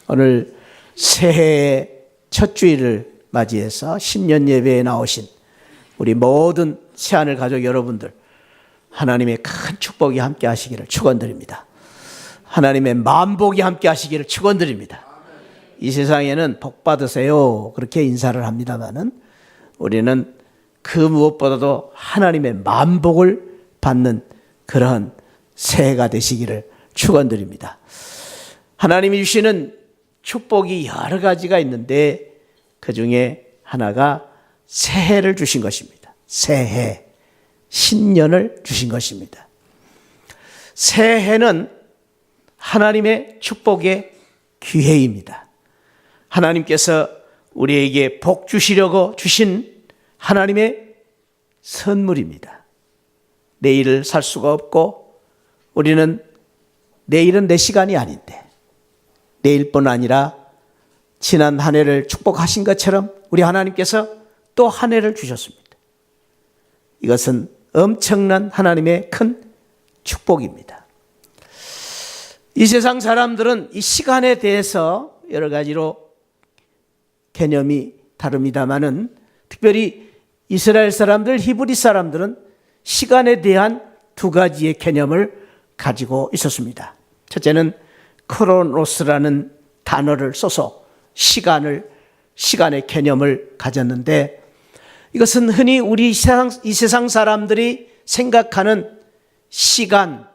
오늘 새해의 첫 주일을 맞이해서 신년 예배에 나오신 우리 모든 새하늘 가족 여러분들, 하나님의 큰 축복이 함께 하시기를 축원드립니다. 하나님의 만복이 함께 하시기를 축원드립니다. 이 세상에는 복 받으세요 그렇게 인사를 합니다마는 우리는 그 무엇보다도 하나님의 만복을 받는 그러한 새해가 되시기를 축원드립니다. 하나님이 주시는 축복이 여러 가지가 있는데 그 중에 하나가 새해를 주신 것입니다. 새해, 신년을 주신 것입니다. 새해는 하나님의 축복의 기회입니다. 하나님께서 우리에게 복 주시려고 주신 하나님의 선물입니다. 내일을 살 수가 없고 우리는 내일은 내 시간이 아닌데 내일뿐 아니라 지난 한 해를 축복하신 것처럼 우리 하나님께서 또 한 해를 주셨습니다. 이것은 엄청난 하나님의 큰 축복입니다. 이 세상 사람들은 이 시간에 대해서 여러 가지로 개념이 다릅니다마는 특별히 이스라엘 사람들, 히브리 사람들은 시간에 대한 두 가지의 개념을 가지고 있었습니다. 첫째는 크로노스라는 단어를 써서 시간의 개념을 가졌는데 이것은 흔히 우리 이 세상 사람들이 생각하는 시간,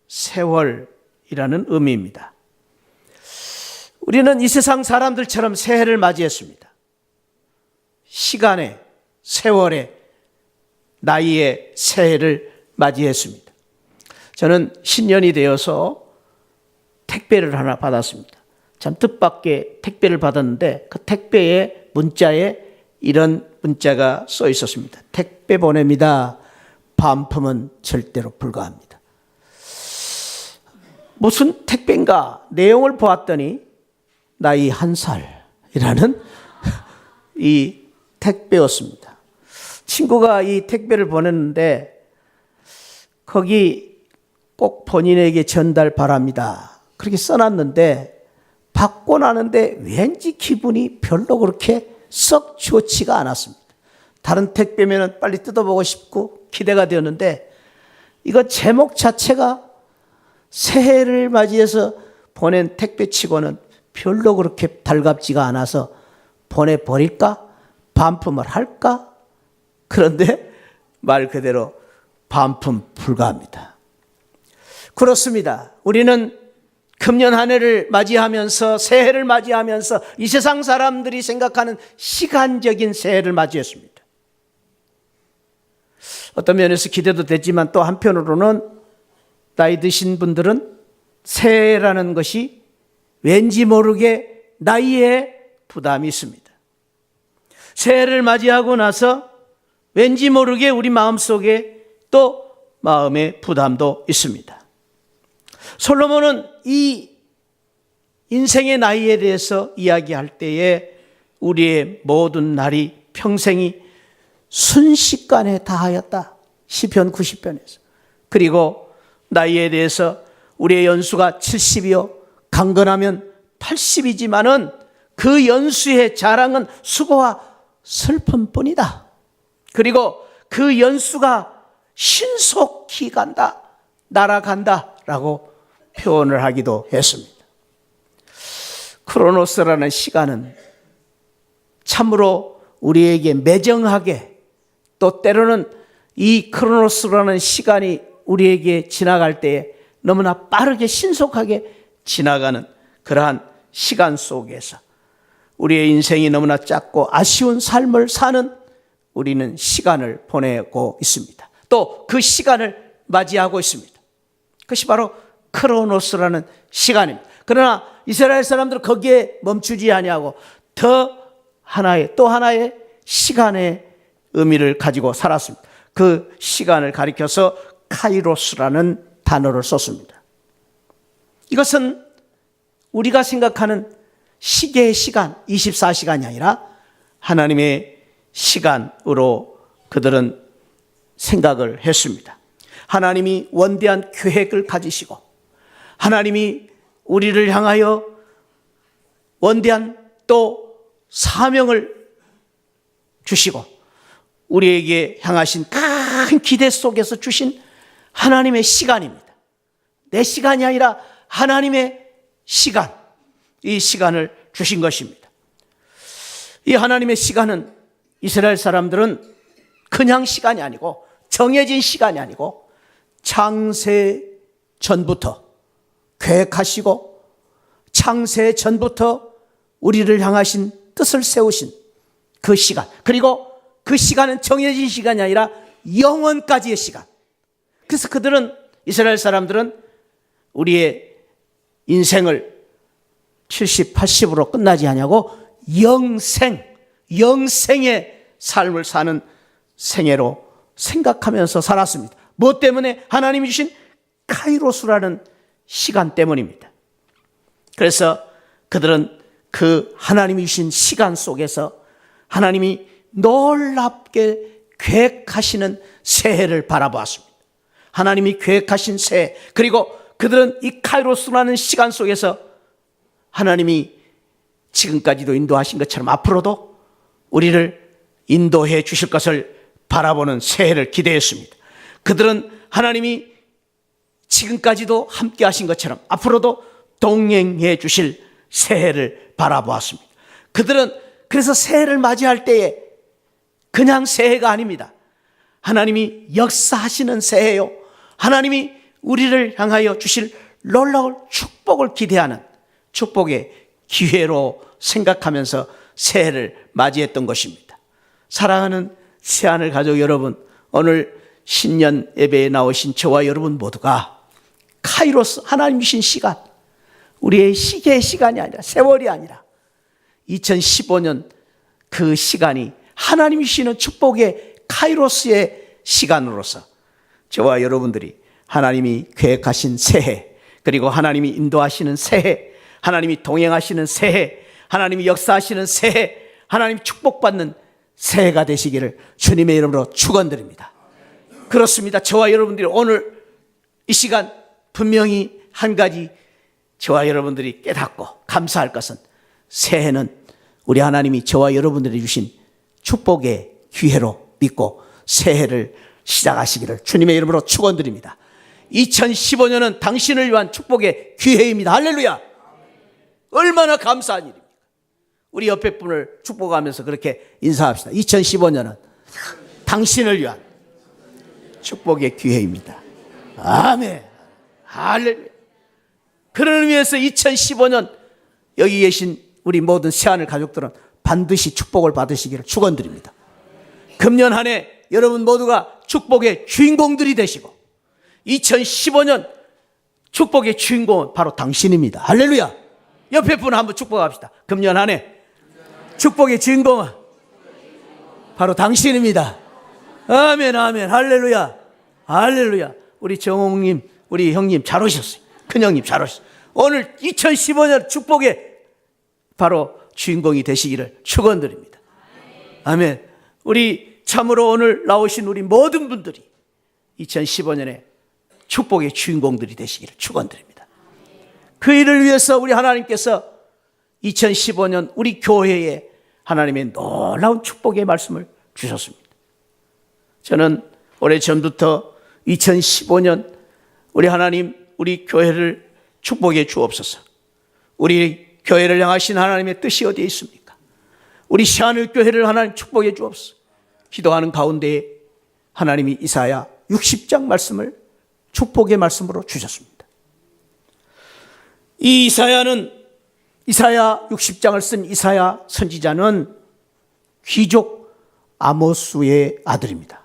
세월이라는 의미입니다. 우리는 이 세상 사람들처럼 새해를 맞이했습니다. 시간의, 세월의, 나이의 새해를 맞이했습니다. 저는 신년이 되어서 택배를 하나 받았습니다. 참 뜻밖의 택배를 받았는데 그 택배의 문자에 이런 문자가 써 있었습니다. 택배 보냅니다. 반품은 절대로 불가합니다. 무슨 택배인가 내용을 보았더니 나이 1살이라는 이 택배였습니다. 친구가 이 택배를 보냈는데 거기 꼭 본인에게 전달 바랍니다. 그렇게 써놨는데 받고 나는데 왠지 기분이 별로 그렇게 썩 좋지가 않았습니다. 다른 택배면 빨리 뜯어보고 싶고 기대가 되었는데 이거 제목 자체가 새해를 맞이해서 보낸 택배치고는 별로 그렇게 달갑지가 않아서 보내버릴까? 반품을 할까? 그런데 말 그대로 반품 불가합니다. 그렇습니다. 우리는 금년 한 해를 맞이하면서 새해를 맞이하면서 이 세상 사람들이 생각하는 시간적인 새해를 맞이했습니다. 어떤 면에서 기대도 되지만 또 한편으로는 나이 드신 분들은 새해라는 것이 왠지 모르게 나이에 부담이 있습니다. 새해를 맞이하고 나서 왠지 모르게 우리 마음속에 또 마음의 부담도 있습니다. 솔로몬은 이 인생의 나이에 대해서 이야기할 때에 우리의 모든 날이 평생이 순식간에 다하였다. 시편 90편에서. 그리고 나이에 대해서 우리의 연수가 70이요 강건하면 80이지만은 그 연수의 자랑은 수고와 슬픔뿐이다. 그리고 그 연수가 신속히 간다, 날아간다라고 표현을 하기도 했습니다. 크로노스라는 시간은 참으로 우리에게 매정하게 또 때로는 이 크로노스라는 시간이 우리에게 지나갈 때에 너무나 빠르게 신속하게 지나가는 그러한 시간 속에서 우리의 인생이 너무나 짧고 아쉬운 삶을 사는 우리는 시간을 보내고 있습니다. 또 그 시간을 맞이하고 있습니다. 그것이 바로 크로노스라는 시간입니다. 그러나 이스라엘 사람들은 거기에 멈추지 아니하고 또 하나의 시간의 의미를 가지고 살았습니다. 그 시간을 가리켜서 카이로스라는 단어를 썼습니다. 이것은 우리가 생각하는 시계의 시간, 24시간이 아니라 하나님의 시간으로 그들은 생각을 했습니다. 하나님이 원대한 계획을 가지시고 하나님이 우리를 향하여 원대한 또 사명을 주시고 우리에게 향하신 큰 기대 속에서 주신 하나님의 시간입니다. 내 시간이 아니라 하나님의 시간, 이 시간을 주신 것입니다. 이 하나님의 시간은 이스라엘 사람들은 그냥 시간이 아니고 정해진 시간이 아니고 창세 전부터 계획하시고 창세 전부터 우리를 향하신 뜻을 세우신 그 시간, 그리고 그 시간은 정해진 시간이 아니라 영원까지의 시간. 그래서 그들은, 이스라엘 사람들은 우리의 인생을 70, 80으로 끝나지 않냐고 영생의 삶을 사는 생애로 생각하면서 살았습니다. 무엇 때문에? 하나님이 주신 카이로스라는 시간 때문입니다. 그래서 그들은 그 하나님이 주신 시간 속에서 하나님이 놀랍게 계획하시는 새해를 바라보았습니다. 하나님이 계획하신 새해, 그리고 그들은 이 카이로스라는 시간 속에서 하나님이 지금까지도 인도하신 것처럼 앞으로도 우리를 인도해 주실 것을 바라보는 새해를 기대했습니다. 그들은 하나님이 지금까지도 함께 하신 것처럼 앞으로도 동행해 주실 새해를 바라보았습니다. 그들은 그래서 새해를 맞이할 때에 그냥 새해가 아닙니다. 하나님이 역사하시는 새해요. 하나님이 우리를 향하여 주실 놀라운 축복을 기대하는 축복의 기회로 생각하면서 새해를 맞이했던 것입니다. 사랑하는 새하늘 가족 여러분, 오늘 신년 예배에 나오신 저와 여러분 모두가 카이로스, 하나님 주신 시간, 우리의 시계의 시간이 아니라, 세월이 아니라 2015년 그 시간이 하나님이 주시는 축복의 카이로스의 시간으로서 저와 여러분들이 하나님이 계획하신 새해, 그리고 하나님이 인도하시는 새해, 하나님이 동행하시는 새해, 하나님이 역사하시는 새해, 하나님 축복받는 새해가 되시기를 주님의 이름으로 축원드립니다. 그렇습니다. 저와 여러분들이 오늘 이 시간 분명히 한 가지 저와 여러분들이 깨닫고 감사할 것은, 새해는 우리 하나님이 저와 여러분들이 주신 축복의 기회로 믿고 새해를 시작하시기를 주님의 이름으로 축원드립니다. 2015년은 당신을 위한 축복의 기회입니다. 할렐루야. 얼마나 감사한 일입니까? 우리 옆에 분을 축복하면서 그렇게 인사합시다. 2015년은 당신을 위한 축복의 기회입니다. 아멘. 할렐루야. 그런 의미에서 2015년 여기 계신 우리 모든 새하늘 가족들은 반드시 축복을 받으시기를 축원드립니다. 금년 한 해 여러분 모두가 축복의 주인공들이 되시고 2015년 축복의 주인공은 바로 당신입니다. 할렐루야. 옆에 분 한번 축복합시다. 금년 한 해 축복의 주인공은 바로 당신입니다. 아멘, 아멘. 할렐루야. 할렐루야. 우리 정홍님, 우리 형님 잘 오셨어요. 큰형님 잘 오셨어요. 오늘 2015년 축복의 바로 주인공이 되시기를 축원드립니다. 아멘. 우리 참으로 오늘 나오신 우리 모든 분들이 2015년에 축복의 주인공들이 되시기를 축원드립니다. 그 일을 위해서 우리 하나님께서 2015년 우리 교회에 하나님의 놀라운 축복의 말씀을 주셨습니다. 저는 오래전부터 2015년 우리 하나님, 우리 교회를 축복해 주옵소서. 우리 교회를 향하신 하나님의 뜻이 어디에 있습니까? 우리 새하늘 교회를 하나님 축복해 주옵소서. 기도하는 가운데 하나님이 이사야 60장 말씀을 축복의 말씀으로 주셨습니다. 이 이사야 60장을 쓴 이사야 선지자는 귀족 아모스의 아들입니다.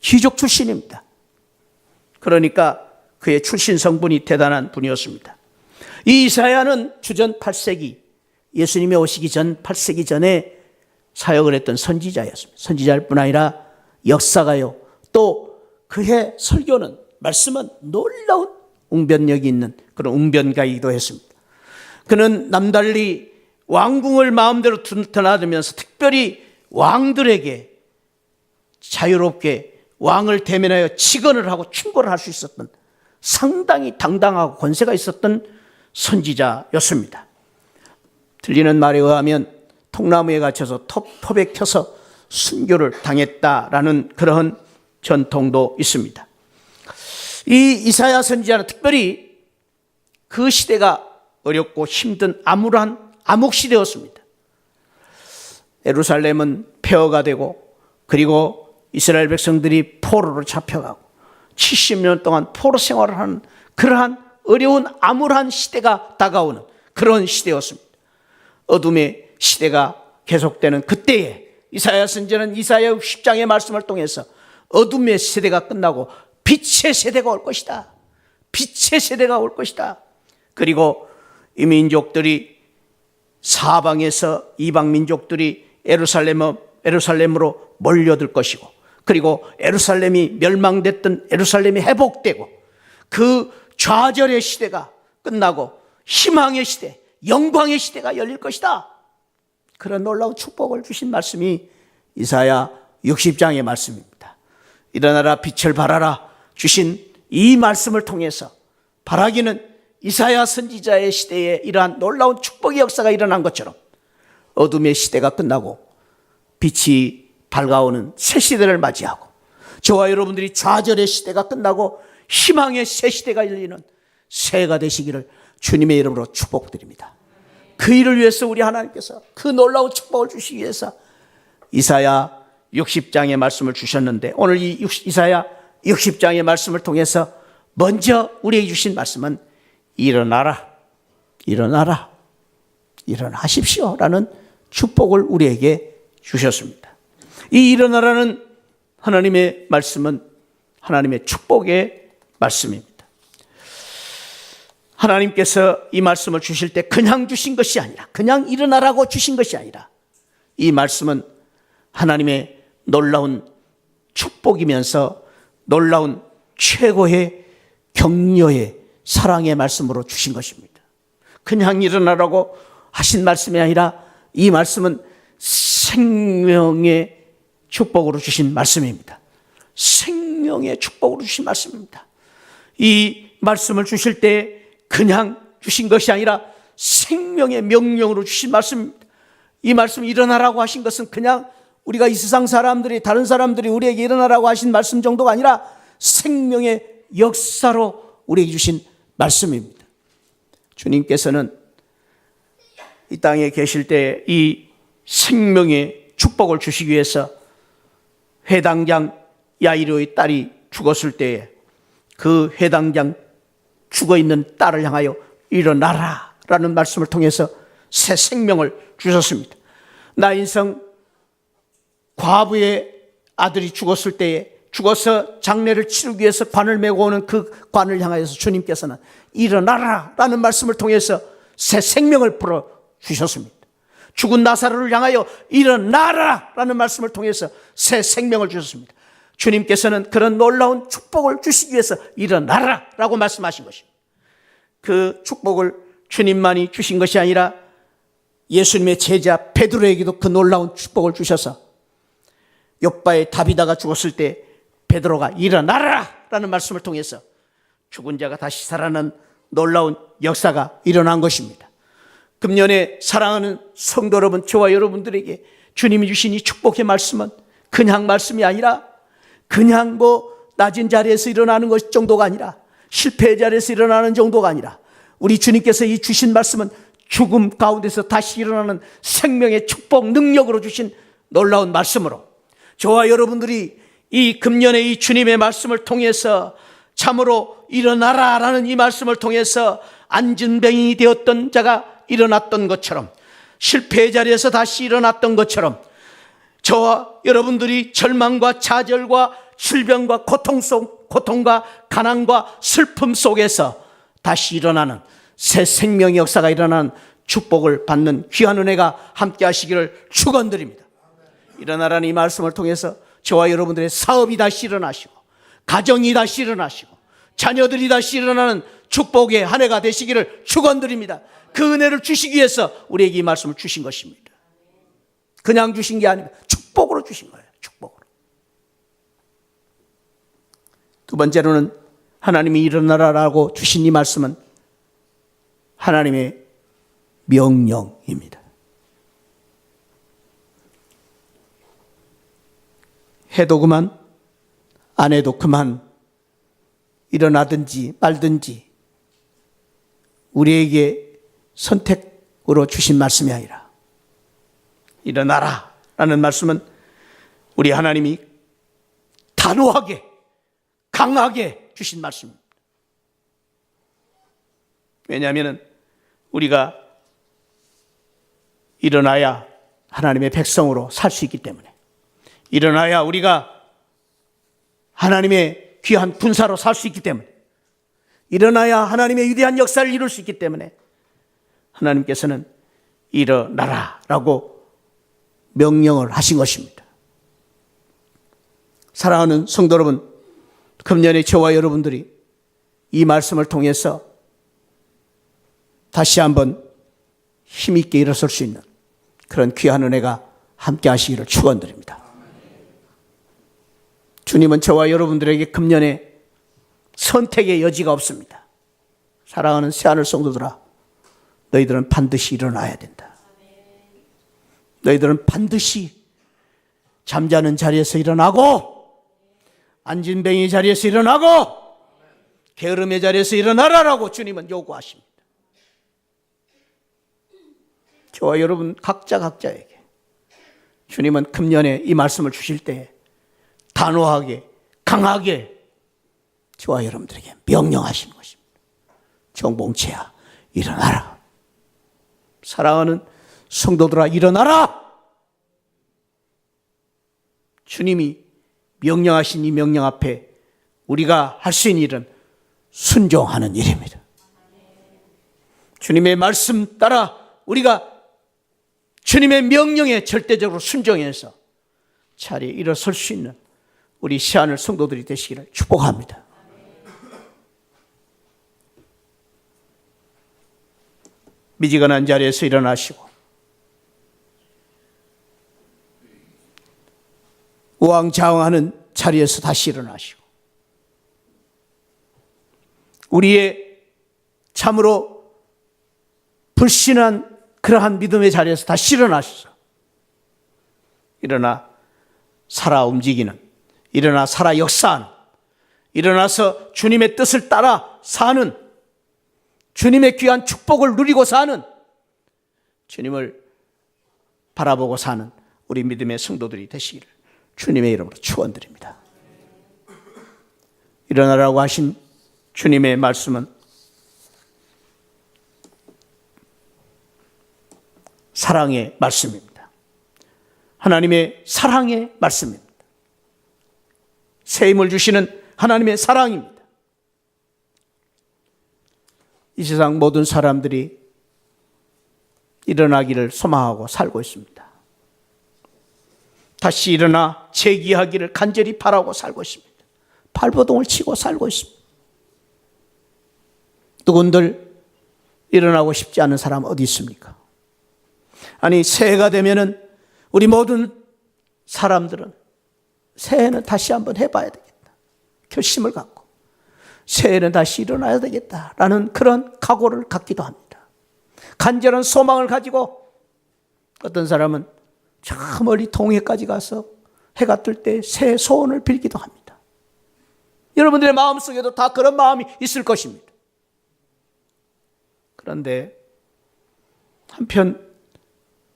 귀족 출신입니다. 그러니까 그의 출신 성분이 대단한 분이었습니다. 이 이사야는 주전 8세기, 예수님이 오시기 전 8세기 전에 사역을 했던 선지자였습니다. 선지자일 뿐 아니라 역사가요, 또 그의 설교는, 말씀은 놀라운 웅변력이 있는 그런 웅변가이기도 했습니다. 그는 남달리 왕궁을 마음대로 드나들면서 특별히 왕들에게 자유롭게 왕을 대면하여 직언을 하고 충고를 할 수 있었던 상당히 당당하고 권세가 있었던 선지자였습니다. 들리는 말에 의하면 통나무에 갇혀서 톱에 켜서 순교를 당했다라는 그런 전통도 있습니다. 이 이사야 선지자는 특별히 그 시대가 어렵고 힘든 암울한 암흑 시대였습니다. 예루살렘은 폐허가 되고, 그리고 이스라엘 백성들이 포로로 잡혀가고 70년 동안 포로 생활을 하는 그러한 어려운 암울한 시대가 다가오는 그런 시대였습니다. 어둠의 시대가 계속되는 그때에 이사야 선지자는 이사야 60장의 말씀을 통해서 어둠의 세대가 끝나고 빛의 세대가 올 것이다. 빛의 세대가 올 것이다. 그리고 이 민족들이 사방에서 이방 민족들이 예루살렘으로 몰려들 것이고, 그리고 예루살렘이 멸망됐던 예루살렘이 회복되고, 그 좌절의 시대가 끝나고 희망의 시대, 영광의 시대가 열릴 것이다. 그런 놀라운 축복을 주신 말씀이 이사야 60장의 말씀입니다. 일어나라 빛을 발하라 주신 이 말씀을 통해서 바라기는 이사야 선지자의 시대에 이러한 놀라운 축복의 역사가 일어난 것처럼 어둠의 시대가 끝나고 빛이 밝아오는 새 시대를 맞이하고, 저와 여러분들이 좌절의 시대가 끝나고 희망의 새 시대가 열리는 새해가 되시기를 주님의 이름으로 축복드립니다. 그 일을 위해서 우리 하나님께서 그 놀라운 축복을 주시기 위해서 이사야 60장의 말씀을 주셨는데, 오늘 이 이사야 60장의 말씀을 통해서 먼저 우리에게 주신 말씀은 일어나라, 일어나라, 일어나십시오 라는 축복을 우리에게 주셨습니다. 이 일어나라는 하나님의 말씀은 하나님의 축복의 말씀입니다. 하나님께서 이 말씀을 주실 때 그냥 주신 것이 아니라, 그냥 일어나라고 주신 것이 아니라, 이 말씀은 하나님의 놀라운 축복이면서 놀라운 최고의 격려의 사랑의 말씀으로 주신 것입니다. 그냥 일어나라고 하신 말씀이 아니라 이 말씀은 생명의 축복으로 주신 말씀입니다. 생명의 축복으로 주신 말씀입니다. 이 말씀을 주실 때 그냥 주신 것이 아니라 생명의 명령으로 주신 말씀입니다. 이 말씀 일어나라고 하신 것은 그냥 우리가 이 세상 사람들이, 다른 사람들이 우리에게 일어나라고 하신 말씀 정도가 아니라 생명의 역사로 우리에게 주신 말씀입니다. 주님께서는 이 땅에 계실 때 이 생명의 축복을 주시기 위해서 회당장 야이로의 딸이 죽었을 때에 그 회당장 죽어있는 딸을 향하여 일어나라 라는 말씀을 통해서 새 생명을 주셨습니다. 나 인생 과부의 아들이 죽었을 때에, 죽어서 장례를 치르기 위해서 관을 메고 오는 그 관을 향하여서 주님께서는 일어나라 라는 말씀을 통해서 새 생명을 불어주셨습니다. 죽은 나사로를 향하여 일어나라 라는 말씀을 통해서 새 생명을 주셨습니다. 주님께서는 그런 놀라운 축복을 주시기 위해서 일어나라 라고 말씀하신 것입니다. 그 축복을 주님만이 주신 것이 아니라 예수님의 제자 베드로에게도 그 놀라운 축복을 주셔서 욥바의 다비다가 죽었을 때 베드로가 일어나라 라는 말씀을 통해서 죽은 자가 다시 살아나는 놀라운 역사가 일어난 것입니다. 금년에 사랑하는 성도 여러분, 저와 여러분들에게 주님이 주신 이 축복의 말씀은 그냥 말씀이 아니라, 그냥 낮은 자리에서 일어나는 것 정도가 아니라, 실패의 자리에서 일어나는 정도가 아니라, 우리 주님께서 이 주신 말씀은 죽음 가운데서 다시 일어나는 생명의 축복 능력으로 주신 놀라운 말씀으로, 저와 여러분들이 이 금년에 이 주님의 말씀을 통해서 참으로 일어나라 라는 이 말씀을 통해서 안진병이 되었던 자가 일어났던 것처럼, 실패의 자리에서 다시 일어났던 것처럼, 저와 여러분들이 절망과 좌절과 질병과 고통과 가난과 슬픔 속에서 다시 일어나는 새 생명의 역사가 일어나는 축복을 받는 귀한 은혜가 함께 하시기를 축원드립니다. 일어나라는 이 말씀을 통해서 저와 여러분들의 사업이 다시 일어나시고, 가정이 다시 일어나시고, 자녀들이 다시 일어나는 축복의 한 해가 되시기를 축원드립니다. 그 은혜를 주시기 위해서 우리에게 이 말씀을 주신 것입니다. 그냥 주신 게 아니라 축복으로 주신 거예요. 축복으로. 두 번째로는 하나님이 일어나라라고 주신 이 말씀은 하나님의 명령입니다. 해도 그만, 안 해도 그만, 일어나든지 말든지 우리에게 선택으로 주신 말씀이 아니라 일어나라 라는 말씀은 우리 하나님이 단호하게 강하게 주신 말씀입니다. 왜냐하면 우리가 일어나야 하나님의 백성으로 살 수 있기 때문에, 일어나야 우리가 하나님의 귀한 군사로 살 수 있기 때문에, 일어나야 하나님의 위대한 역사를 이룰 수 있기 때문에 하나님께서는 일어나라 라고 명령을 하신 것입니다. 사랑하는 성도 여러분, 금년에 저와 여러분들이 이 말씀을 통해서 다시 한번 힘있게 일어설 수 있는 그런 귀한 은혜가 함께 하시기를 축원드립니다. 주님은 저와 여러분들에게 금년에 선택의 여지가 없습니다. 사랑하는 새하늘 성도들아, 너희들은 반드시 일어나야 된다. 너희들은 반드시 잠자는 자리에서 일어나고, 앉은 뱅이 자리에서 일어나고, 게으름의 자리에서 일어나라라고 주님은 요구하십니다. 저와 여러분 각자에게 주님은 금년에 이 말씀을 주실 때 단호하게 강하게 저와 여러분들에게 명령하시는 것입니다. 정봉채야, 일어나라. 사랑하는 성도들아, 일어나라. 주님이 명령하신 이 명령 앞에 우리가 할 수 있는 일은 순종하는 일입니다. 주님의 말씀 따라 우리가 주님의 명령에 절대적으로 순종해서 자리에 일어설 수 있는 우리 새하늘 성도들이 되시기를 축복합니다. 미지근한 자리에서 일어나시고 우왕좌왕하는 자리에서 다시 일어나시고 우리의 참으로 불신한 그러한 믿음의 자리에서 다시 일어나셔서 일어나 살아 움직이는, 일어나 살아 역사하는, 일어나서 주님의 뜻을 따라 사는, 주님의 귀한 축복을 누리고 사는, 주님을 바라보고 사는 우리 믿음의 성도들이 되시기를 주님의 이름으로 축원드립니다. 일어나라고 하신 주님의 말씀은 사랑의 말씀입니다. 하나님의 사랑의 말씀입니다. 새 힘을 주시는 하나님의 사랑입니다. 이 세상 모든 사람들이 일어나기를 소망하고 살고 있습니다. 다시 일어나 재기하기를 간절히 바라고 살고 있습니다. 발버둥을 치고 살고 있습니다. 누군들 일어나고 싶지 않은 사람 어디 있습니까? 아니, 새해가 되면은 우리 모든 사람들은 새해는 다시 한번 해봐야 되겠다, 결심을 갖고 새해는 다시 일어나야 되겠다라는 그런 각오를 갖기도 합니다. 간절한 소망을 가지고 어떤 사람은 저 멀리 동해까지 가서 해가 뜰 때 새 소원을 빌기도 합니다. 여러분들의 마음속에도 다 그런 마음이 있을 것입니다. 그런데 한편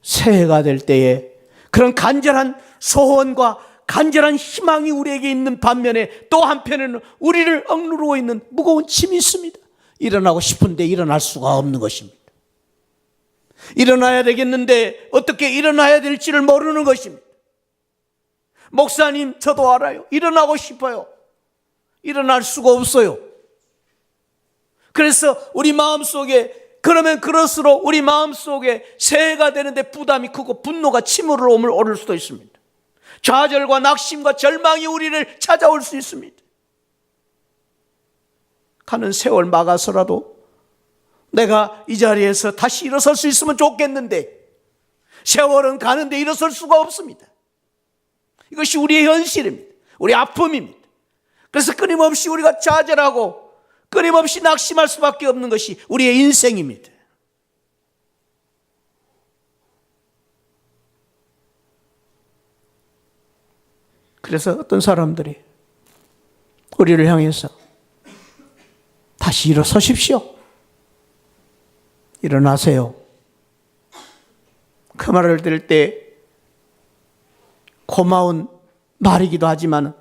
새해가 될 때에 그런 간절한 소원과 간절한 희망이 우리에게 있는 반면에 또 한편에는 우리를 억누르고 있는 무거운 짐이 있습니다. 일어나고 싶은데 일어날 수가 없는 것입니다. 일어나야 되겠는데 어떻게 일어나야 될지를 모르는 것입니다. 목사님, 저도 알아요. 일어나고 싶어요. 일어날 수가 없어요. 그래서 우리 마음속에, 그러면 그럴수록 우리 마음속에 새해가 되는데 부담이 크고 분노가 침으로 오를 수도 있습니다. 좌절과 낙심과 절망이 우리를 찾아올 수 있습니다. 가는 세월 막아서라도 내가 이 자리에서 다시 일어설 수 있으면 좋겠는데 세월은 가는데 일어설 수가 없습니다. 이것이 우리의 현실입니다. 우리 아픔입니다. 그래서 끊임없이 우리가 좌절하고 끊임없이 낙심할 수밖에 없는 것이 우리의 인생입니다. 그래서 어떤 사람들이 우리를 향해서 다시 일어서십시오. 일어나세요. 그 말을 들을 때 고마운 말이기도 하지만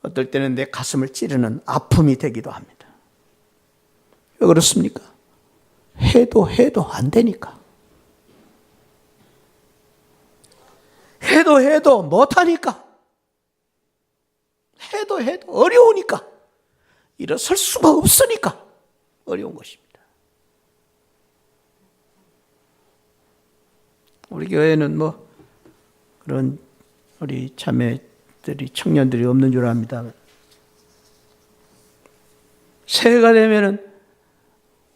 어떨 때는 내 가슴을 찌르는 아픔이 되기도 합니다. 왜 그렇습니까? 해도 안 되니까. 해도 못하니까. 해도 어려우니까. 일어설 수가 없으니까 어려운 것입니다. 우리 교회는 뭐 그런 우리 자매들이 청년들이 없는 줄 압니다. 새해가 되면은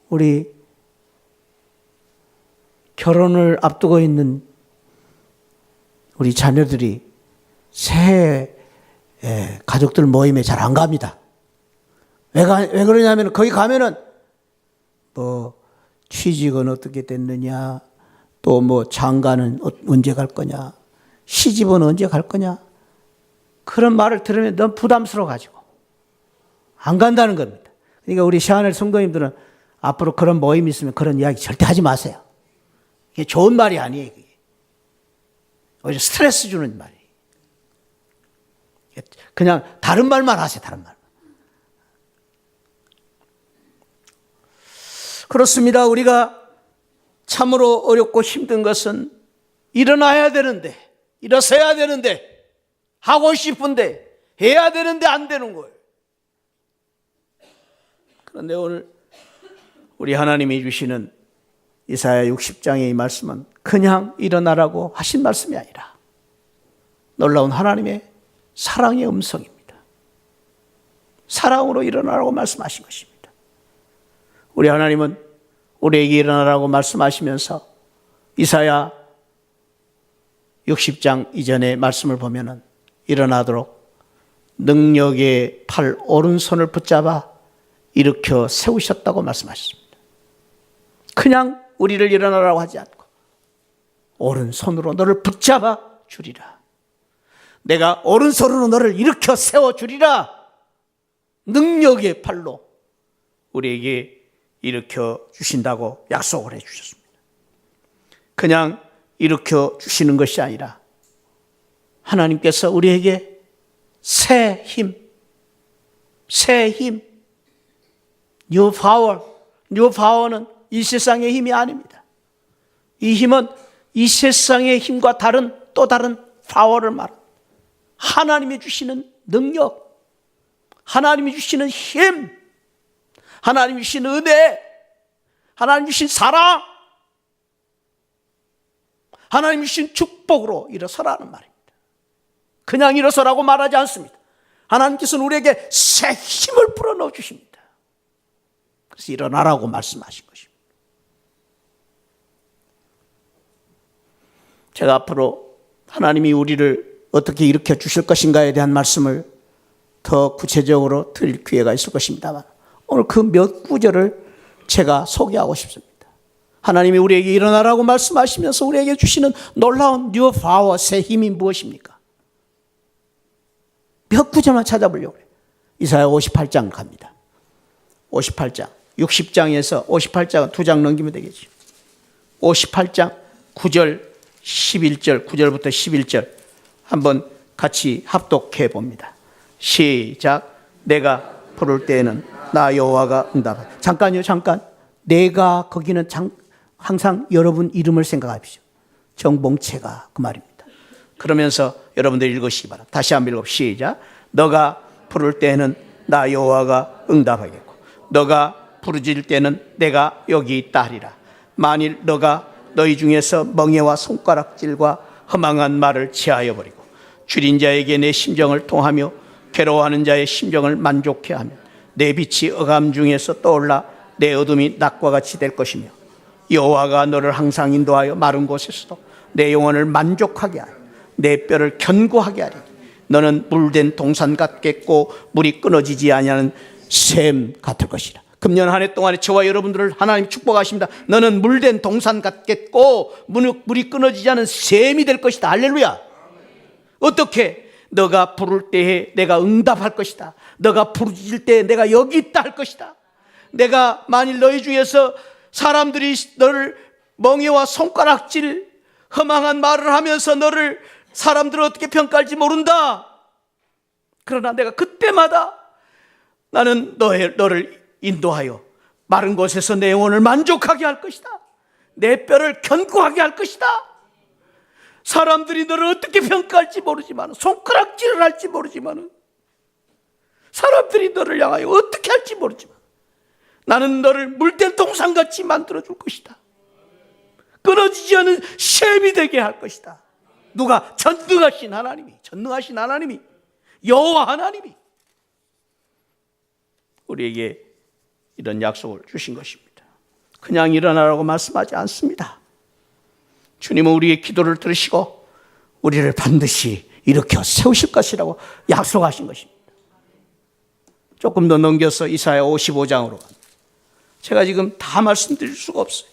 우리 결혼을 앞두고 있는 우리 자녀들이 새해 가족들 모임에 잘 안 갑니다. 왜 그러냐면 거기 가면은 뭐 취직은 어떻게 됐느냐, 또 뭐 장가는 언제 갈 거냐, 시집은 언제 갈 거냐, 그런 말을 들으면 너무 부담스러워가지고 안 간다는 겁니다. 그러니까 우리 시아넬 성도님들은 앞으로 그런 모임이 있으면 그런 이야기 절대 하지 마세요. 이게 좋은 말이 아니에요. 그게. 오히려 스트레스 주는 말이에요. 그냥 다른 말만 하세요. 다른 말. 그렇습니다. 우리가 참으로 어렵고 힘든 것은 일어나야 되는데, 일어서야 되는데, 하고 싶은데, 해야 되는데 안 되는 거예요. 그런데 오늘 우리 하나님이 주시는 이사야 60장의 이 말씀은 그냥 일어나라고 하신 말씀이 아니라 놀라운 하나님의 사랑의 음성입니다. 사랑으로 일어나라고 말씀하신 것입니다. 우리 하나님은 우리에게 일어나라고 말씀하시면서 이사야 60장 이전의 말씀을 보면은 일어나도록 능력의 팔 오른손을 붙잡아 일으켜 세우셨다고 말씀하셨습니다. 그냥 우리를 일어나라고 하지 않고 오른손으로 너를 붙잡아 주리라. 내가 오른손으로 너를 일으켜 세워주리라. 능력의 팔로 우리에게 일으켜 주신다고 약속을 해 주셨습니다. 그냥 일으켜 주시는 것이 아니라 하나님께서 우리에게 새 힘, new power는 이 세상의 힘이 아닙니다. 이 힘은 이 세상의 힘과 또 다른 파워를 말합니다. 하나님이 주시는 능력, 하나님이 주시는 힘, 하나님이 주시는 은혜, 하나님이 주신 사랑, 하나님이 주신 축복으로 일어서라는 말입니다. 그냥 일어서라고 말하지 않습니다. 하나님께서는 우리에게 새 힘을 불어넣어 주십니다. 그래서 일어나라고 말씀하신 것입니다. 제가 앞으로 하나님이 우리를 어떻게 일으켜 주실 것인가에 대한 말씀을 더 구체적으로 드릴 기회가 있을 것입니다만 오늘 그 몇 구절을 제가 소개하고 싶습니다. 하나님이 우리에게 일어나라고 말씀하시면서 우리에게 주시는 놀라운 뉴 파워, 새 힘이 무엇입니까? 몇 구절만 찾아보려고 해요. 이사야 58장 갑니다. 58장, 60장에서 58장 2장 넘기면 되겠죠. 58장 9절, 11절, 9절부터 11절 한번 같이 합독해 봅니다. 시작. 내가 부를 때에는 나 여호와가 응답하라. 잠깐요. 내가 거기는 항상 여러분 이름을 생각하십시오. 정봉채가 그 말입니다. 그러면서 여러분들 읽으시기 바랍니다. 다시 한번 읽읍시다. 시작. 너가 부를 때에는 나 여호와가 응답하겠고 너가 부르짖을 때는 내가 여기 있다 하리라. 만일 너가 너희 중에서 멍에와 손가락질과 허망한 말을 취하여 버리고 줄인 자에게 내 심정을 통하며 괴로워하는 자의 심정을 만족해 하면 내 빛이 어감 중에서 떠올라 내 어둠이 낮과 같이 될 것이며 여호와가 너를 항상 인도하여 마른 곳에서도 내 영혼을 만족하게 하여 내 뼈를 견고하게 하리니 너는 물된 동산 같겠고 물이 끊어지지 아니하는 샘 같을 것이라. 금년 한 해 동안에 저와 여러분들을 하나님 축복하십니다. 너는 물된 동산 같겠고 물이 끊어지지 않은 샘이 될 것이다. 할렐루야. 어떻게? 너가 부를 때에 내가 응답할 것이다. 너가 부르짖을 때에 내가 여기 있다 할 것이다. 내가 만일 너희 중에서 사람들이 너를 멍에와 손가락질 허망한 말을 하면서 너를 사람들은 어떻게 평가할지 모른다. 그러나 내가 그때마다 나는 너를 인도하여 마른 곳에서 내 영혼을 만족하게 할 것이다. 내 뼈를 견고하게 할 것이다. 사람들이 너를 어떻게 평가할지 모르지만, 손가락질을 할지 모르지만, 사람들이 너를 향하여 어떻게 할지 모르지만 나는 너를 물된 동산같이 만들어줄 것이다. 끊어지지 않은 샘이 되게 할 것이다. 누가? 전능하신 하나님이 여호와 하나님이 우리에게 이런 약속을 주신 것입니다. 그냥 일어나라고 말씀하지 않습니다. 주님은 우리의 기도를 들으시고 우리를 반드시 일으켜 세우실 것이라고 약속하신 것입니다. 조금 더 넘겨서 이사야 55장으로 갑니다. 제가 지금 다 말씀드릴 수가 없어요.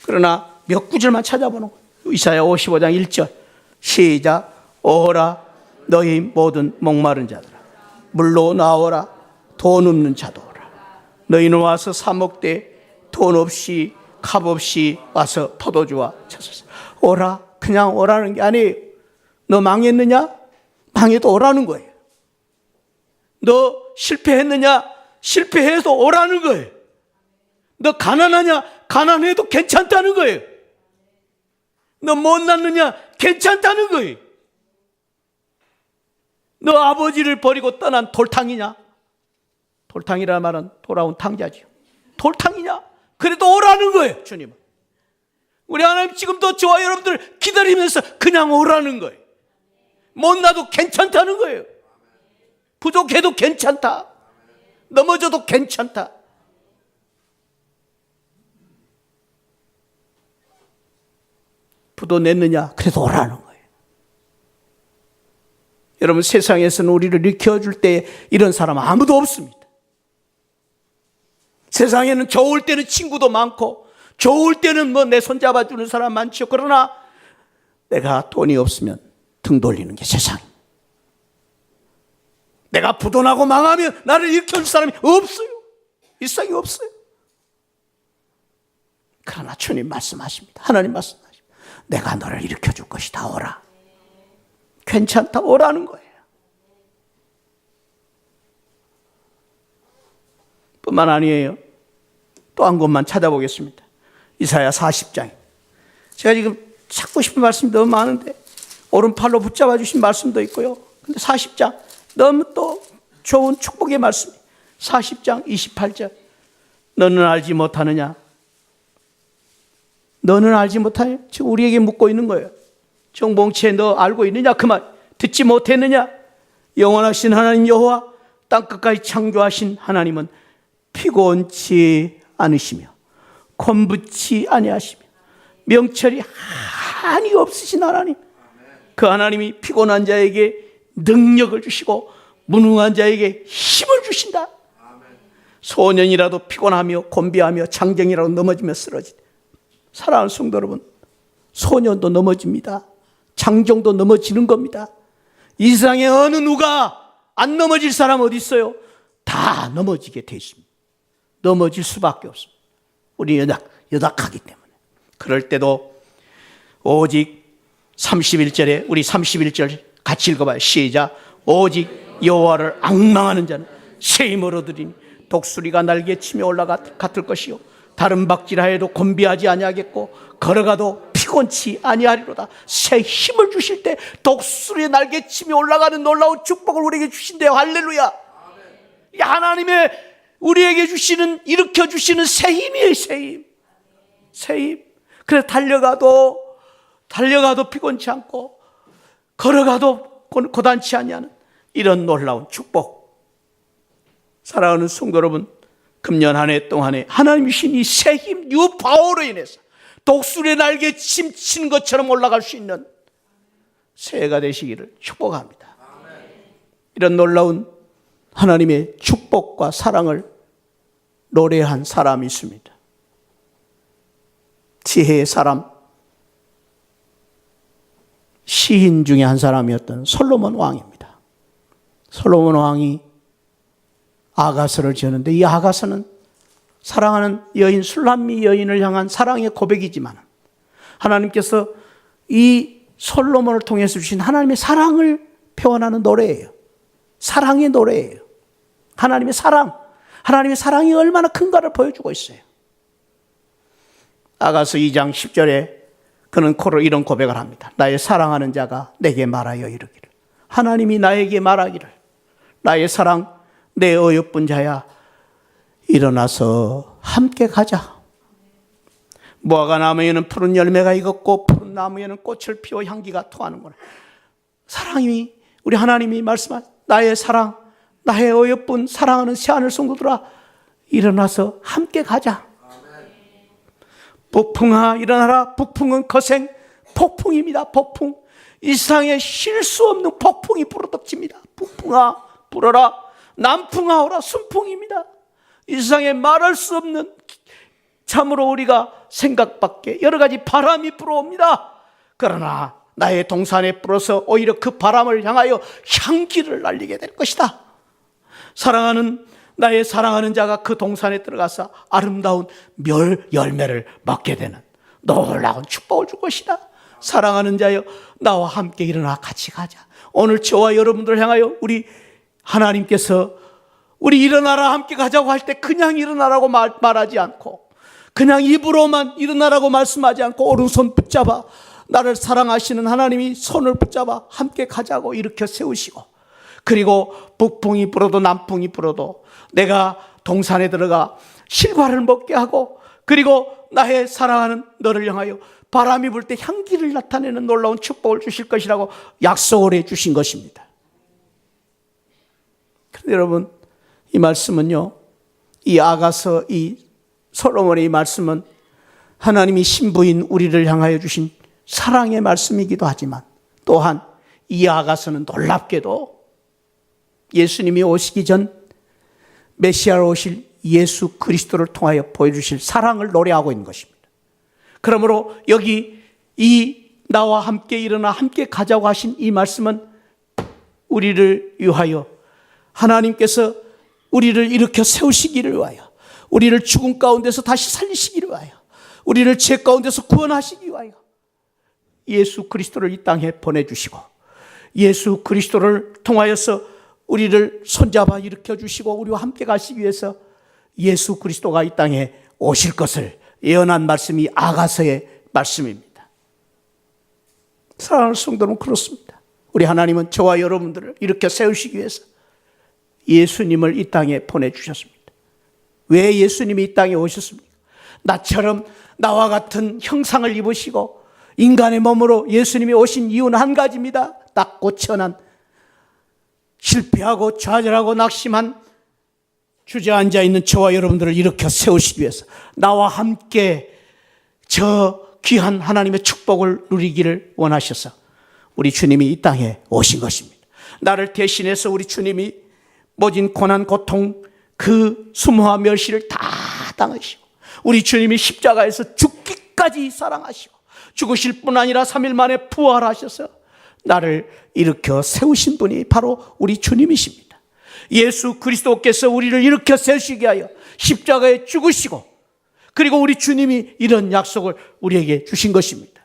그러나 몇 구절만 찾아보는 거예요. 이사야 55장 1절 시작. 오라 너희 모든 목마른 자들아 물로 나오라 돈 없는 자도 오라. 너희는 와서 사 먹되 돈 없이 값 없이 와서 포도주와 차소서. 오라, 그냥 오라는 게 아니에요. 너 망했느냐? 망해도 오라는 거예요. 너 실패했느냐? 실패해도 오라는 거예요. 너 가난하냐? 가난해도 괜찮다는 거예요. 너 못났느냐? 괜찮다는 거예요. 너 아버지를 버리고 떠난 돌탕이냐? 돌탕이라는 말은 돌아온 탕자지요. 돌탕이냐? 그래도 오라는 거예요, 주님은. 우리 하나님 지금도 저와 여러분들 기다리면서 그냥 오라는 거예요. 못나도 괜찮다는 거예요. 부족해도 괜찮다. 넘어져도 괜찮다. 부도 냈느냐? 그래도 오라는 거예요. 여러분, 세상에서는 우리를 일으켜줄 때 이런 사람 아무도 없습니다. 세상에는 좋을 때는 친구도 많고 좋을 때는 뭐 내 손 잡아주는 사람 많죠. 그러나 내가 돈이 없으면 등 돌리는 게 세상입니다. 내가 부도나고 망하면 나를 일으켜줄 사람이 없어요. 이 세상에 없어요. 그러나 주님 말씀하십니다. 하나님 말씀하십니다. 내가 너를 일으켜줄 것이다. 오라. 괜찮다. 오라는 거예요. 뿐만 아니에요. 또 한 곳만 찾아보겠습니다. 이사야 40장. 제가 지금 찾고 싶은 말씀이 너무 많은데 오른팔로 붙잡아 주신 말씀도 있고요. 근데 40장 너무 또 좋은 축복의 말씀이 40장 28절. 너는 알지 못하느냐? 너는 알지 못하냐? 지금 우리에게 묻고 있는 거예요. 정봉채 너 알고 있느냐? 그 말 듣지 못했느냐? 영원하신 하나님 여호와 땅끝까지 창조하신 하나님은 피곤치 않으시며 권부치 아니하시며 명철이 한이 없으신 하나님. 그 하나님이 피곤한 자에게 능력을 주시고 무능한 자에게 힘을 주신다. 소년이라도 피곤하며 곤비하며 장정이라도 넘어지며 쓰러지다. 사랑하는 성도 여러분, 소년도 넘어집니다. 장정도 넘어지는 겁니다. 이 세상에 어느 누가 안 넘어질 사람 어디 있어요? 다 넘어지게 돼 있습니다. 넘어질 수밖에 없습니다. 우리 연약하기 때문에. 그럴 때도 오직 31절에 우리 31절 같이 읽어봐요. 시작. 오직 여호와를 앙망하는 자는 새 힘을 얻으리니 독수리가 날개 치며 올라갔을 것이요 다른 박질하여도 곤비하지 아니하겠고 걸어가도 피곤치 아니하리로다. 새 힘을 주실 때 독수리의 날개 치며 올라가는 놀라운 축복을 우리에게 주신대요. 할렐루야. 이 하나님의 우리에게 주시는, 일으켜 주시는 새 힘이에요. 새 힘. 그래서 달려가도 피곤치 않고 걸어가도 고단치 아니하는 이런 놀라운 축복. 사랑하는 성도 여러분, 금년 한 해 동안에 하나님이 주신 이 새 힘, 뉴 파워로 인해서 독수리의 날개 치는 것처럼 올라갈 수 있는 새해가 되시기를 축복합니다. 이런 놀라운 하나님의 축복과 사랑을 노래한 사람이 있습니다. 지혜의 사람, 시인 중에 한 사람이었던 솔로몬 왕입니다. 솔로몬 왕이 아가서를 지었는데, 이 아가서는 사랑하는 여인 술람미 여인을 향한 사랑의 고백이지만 하나님께서 이 솔로몬을 통해서 주신 하나님의 사랑을 표현하는 노래예요. 사랑의 노래예요. 하나님의 사랑이 얼마나 큰가를 보여주고 있어요. 아가서 2장 10절에 그는 코로 이런 고백을 합니다. 나의 사랑하는 자가 내게 말하여 이르기를, 하나님이 나에게 말하기를, 나의 사랑 내 어여쁜 자야, 일어나서 함께 가자. 무화과 나무에는 푸른 열매가 익었고 푸른 나무에는 꽃을 피워 향기가 토하는구나. 사랑이, 우리 하나님이 말씀한 나의 사랑, 나의 어여쁜 사랑하는 새하늘 성도들아, 일어나서 함께 가자. 북풍아 일어나라. 북풍은 거센 폭풍입니다. 폭풍. 이 세상에 쉴 수 없는 폭풍이 불어닥칩니다. 북풍아 불어라. 남풍아 오라. 순풍입니다. 이 세상에 말할 수 없는, 참으로 우리가 생각 밖에 여러 가지 바람이 불어옵니다. 그러나 나의 동산에 불어서 오히려 그 바람을 향하여 향기를 날리게 될 것이다. 나의 사랑하는 자가 그 동산에 들어가서 아름다운 멸 열매를 먹게 되는 놀라운 축복을 줄 것이다. 사랑하는 자여, 나와 함께 일어나 같이 가자. 오늘 저와 여러분들을 향하여 우리 하나님께서 우리 일어나라 함께 가자고 할 때 그냥 일어나라고 말하지 않고, 그냥 입으로만 일어나라고 말씀하지 않고 오른손 붙잡아 나를 사랑하시는 하나님이 손을 붙잡아 함께 가자고 일으켜 세우시고, 그리고 북풍이 불어도 남풍이 불어도 내가 동산에 들어가 실과를 먹게 하고, 그리고 나의 사랑하는 너를 향하여 바람이 불 때 향기를 나타내는 놀라운 축복을 주실 것이라고 약속을 해 주신 것입니다. 그런데 여러분, 이 말씀은요, 이 아가서, 이 솔로몬의 이 말씀은 하나님이 신부인 우리를 향하여 주신 사랑의 말씀이기도 하지만, 또한 이 아가서는 놀랍게도 예수님이 오시기 전 메시아로 오실 예수 그리스도를 통하여 보여주실 사랑을 노래하고 있는 것입니다. 그러므로 여기 이 나와 함께 일어나 함께 가자고 하신 이 말씀은 우리를 위하여, 하나님께서 우리를 일으켜 세우시기를 위하여, 우리를 죽음 가운데서 다시 살리시기를 위하여, 우리를 죄 가운데서 구원하시기 위하여 예수 그리스도를 이 땅에 보내주시고, 예수 그리스도를 통하여서 우리를 손잡아 일으켜 주시고 우리와 함께 가시기 위해서 예수 그리스도가 이 땅에 오실 것을 예언한 말씀이 아가서의 말씀입니다. 사랑하는 성도는 그렇습니다. 우리 하나님은 저와 여러분들을 일으켜 세우시기 위해서 예수님을 이 땅에 보내주셨습니다. 왜 예수님이 이 땅에 오셨습니까? 나처럼 나와 같은 형상을 입으시고 인간의 몸으로 예수님이 오신 이유는 한 가지입니다. 딱 고천한, 실패하고 좌절하고 낙심한 주저앉아 있는 저와 여러분들을 일으켜 세우시기 위해서, 나와 함께 저 귀한 하나님의 축복을 누리기를 원하셔서 우리 주님이 이 땅에 오신 것입니다. 나를 대신해서 우리 주님이 모진 고난 고통 그 수모와 멸시를 다 당하시고, 우리 주님이 십자가에서 죽기까지 사랑하시고 죽으실 뿐 아니라 3일 만에 부활하셔서 나를 일으켜 세우신 분이 바로 우리 주님이십니다. 예수 그리스도께서 우리를 일으켜 세우시게 하여 십자가에 죽으시고, 그리고 우리 주님이 이런 약속을 우리에게 주신 것입니다.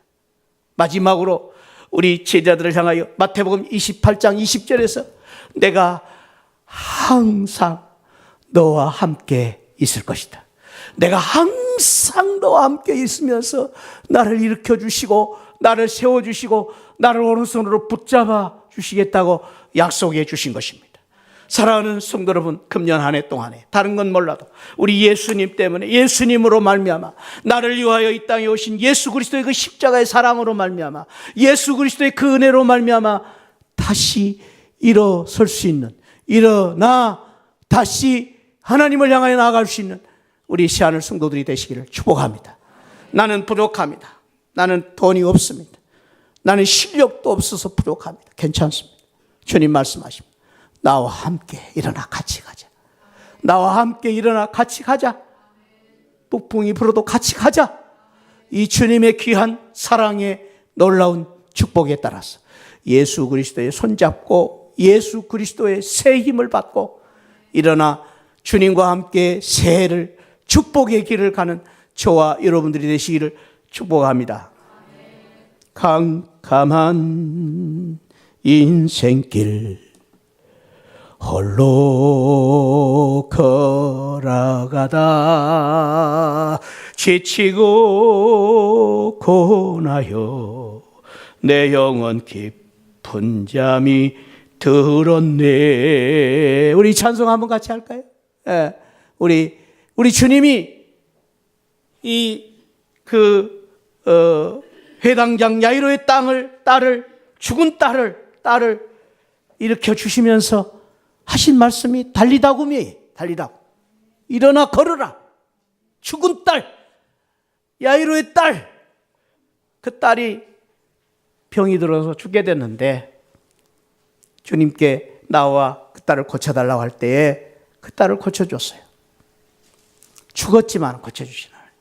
마지막으로 우리 제자들을 향하여 마태복음 28장 20절에서 내가 항상 너와 함께 있을 것이다. 내가 항상 너와 함께 있으면서 나를 일으켜 주시고 나를 세워주시고 나를 오른손으로 붙잡아 주시겠다고 약속해 주신 것입니다. 사랑하는 성도 여러분, 금년 한 해 동안에 다른 건 몰라도 우리 예수님 때문에, 예수님으로 말미암아 나를 위하여 이 땅에 오신 예수 그리스도의 그 십자가의 사랑으로 말미암아, 예수 그리스도의 그 은혜로 말미암아 다시 일어설 수 있는, 일어나 다시 하나님을 향하여 나아갈 수 있는 우리 새하늘 성도들이 되시기를 축복합니다. 나는 부족합니다. 나는 돈이 없습니다. 나는 실력도 없어서 부족합니다. 괜찮습니다. 주님 말씀하십니다. 나와 함께 일어나 같이 가자. 나와 함께 일어나 같이 가자. 북풍이 불어도 같이 가자. 이 주님의 귀한 사랑의 놀라운 축복에 따라서 예수 그리스도의 손잡고 예수 그리스도의 새 힘을 받고 일어나 주님과 함께 새해를 축복의 길을 가는 저와 여러분들이 되시기를 축복합니다. 캄캄한 인생길 홀로 걸어가다 지치고 고나요 내 영혼 깊은 잠이 들었네. 우리 찬송 한번 같이 할까요? 예, 우리 주님이 회당장 야이로의 죽은 딸을 일으켜 주시면서 하신 말씀이 달리다굼이에요. 달리다굼. 일어나 걸으라. 죽은 딸, 야이로의 딸. 그 딸이 병이 들어서 죽게 됐는데 주님께 나와 그 딸을 고쳐달라고 할 때에 그 딸을 고쳐줬어요. 죽었지만 고쳐주시는 하나님.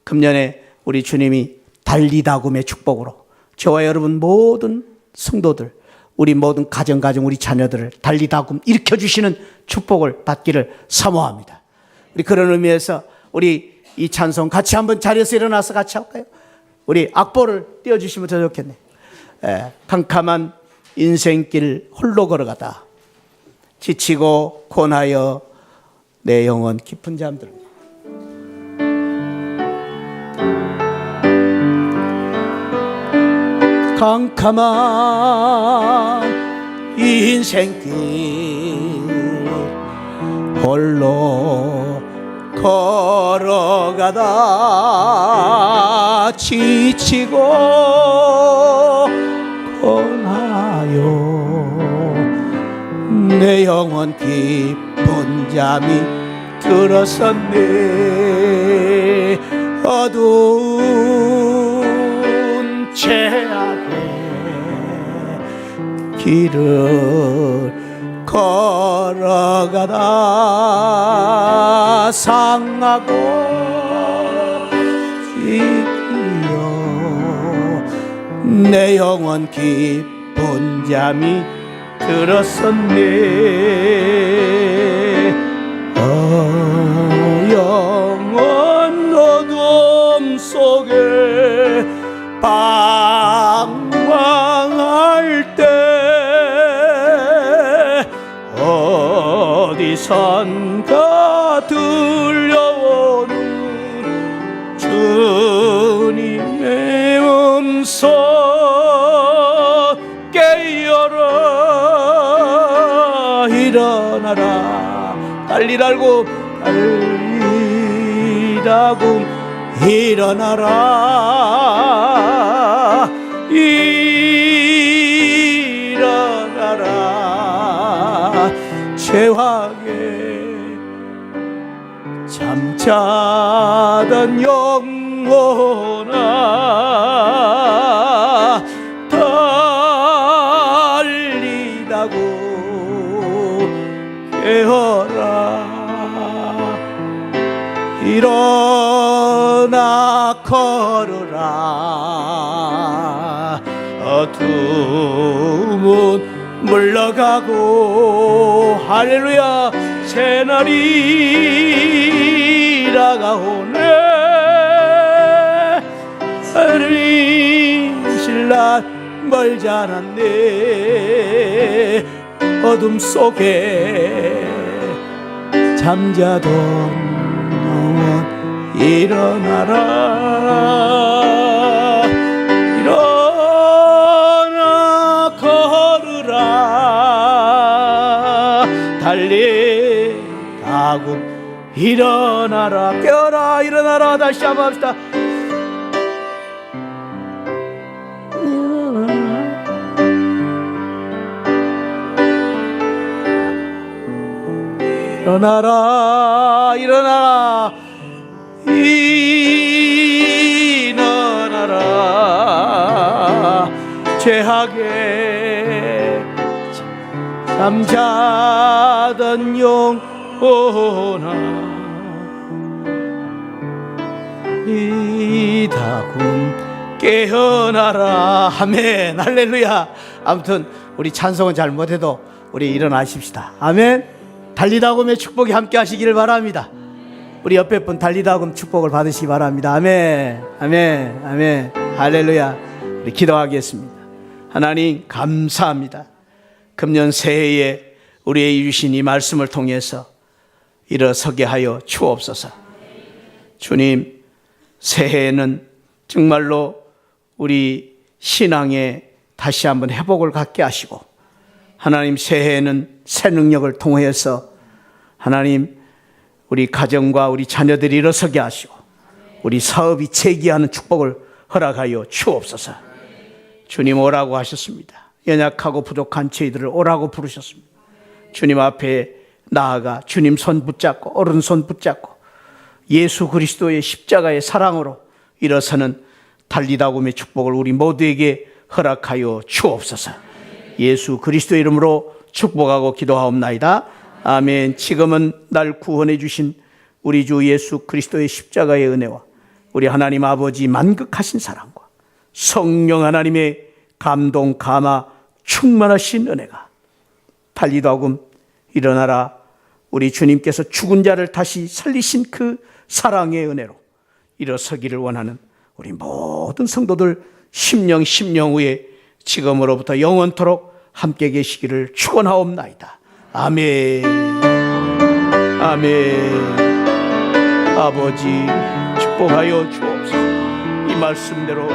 금년에 우리 주님이 달리다굼의 축복으로 저와 여러분 모든 성도들, 우리 모든 가정 우리 자녀들을 달리다굼 일으켜주시는 축복을 받기를 사모합니다. 우리 그런 의미에서 우리 이 찬송 같이 한번 자리에서 일어나서 같이 할까요? 우리 악보를 띄워주시면 더 좋겠네요. 캄캄한 인생길 홀로 걸어가다 지치고 고나여 내 영혼 깊은 잠들. 캄캄한 인생길 홀로 걸어가다 지치고 고나요 내 영혼 깊은 잠이 들었었네. 어두운 최악의 길을 걸어가다 상하고 지기어 내 영혼 깊은 잠이 들었었네. 영원 어둠 속에 방황할 때 어디선가 들려오는 주님의 음성 깨어라 일어나라 달리라고 일어나라 일어나라 죄악에 잠자던 영혼아 달리다고 깨어라 일어나 걸으라 어둠은 물러가고 할렐루야 새날이 다가오네 신랑 멀지 않았네 어둠 속에 잠자던 영혼 일어나라 일어나 걸으라 달리다굼 일어나라 깨어라 일어나라 다시 한번 합시다. 일어나라 일어나라 일어나라 죄악에 잠자던 영혼아 이다굼 깨어나라. 아멘. 할렐루야. 아무튼 우리 찬송은 잘 못해도 우리 일어나십시다. 아멘. 달리다곰의 축복이 함께 하시기를 바랍니다. 우리 옆에 분 달리다곰 축복을 받으시기 바랍니다. 아멘. 아멘. 아멘. 할렐루야. 우리 기도하겠습니다. 하나님 감사합니다. 금년 새해에 우리에게 주신 이 말씀을 통해서 일어서게 하여 주옵소서. 주님, 새해에는 정말로 우리 신앙에 다시 한번 회복을 갖게 하시고, 하나님 새해에는 새 능력을 통해서 하나님 우리 가정과 우리 자녀들이 일어서게 하시고, 우리 사업이 재기하는 축복을 허락하여 주옵소서. 주님 오라고 하셨습니다. 연약하고 부족한 저희들을 오라고 부르셨습니다. 주님 앞에 나아가 주님 손 붙잡고, 오른손 붙잡고 예수 그리스도의 십자가의 사랑으로 일어서는 달리다곰의 축복을 우리 모두에게 허락하여 주옵소서. 예수 그리스도의 이름으로 축복하고 기도하옵나이다. 아멘. 지금은 날 구원해 주신 우리 주 예수 그리스도의 십자가의 은혜와 우리 하나님 아버지 만극하신 사랑과 성령 하나님의 감동 감화 충만하신 은혜가, 달리다곰 일어나라, 우리 주님께서 죽은 자를 다시 살리신 그 사랑의 은혜로 일어서기를 원하는 우리 모든 성도들 심령 후에 지금으로부터 영원토록 함께 계시기를 축원하옵나이다. 아멘. 아멘. 아버지 축복하여 주옵소서. 이 말씀대로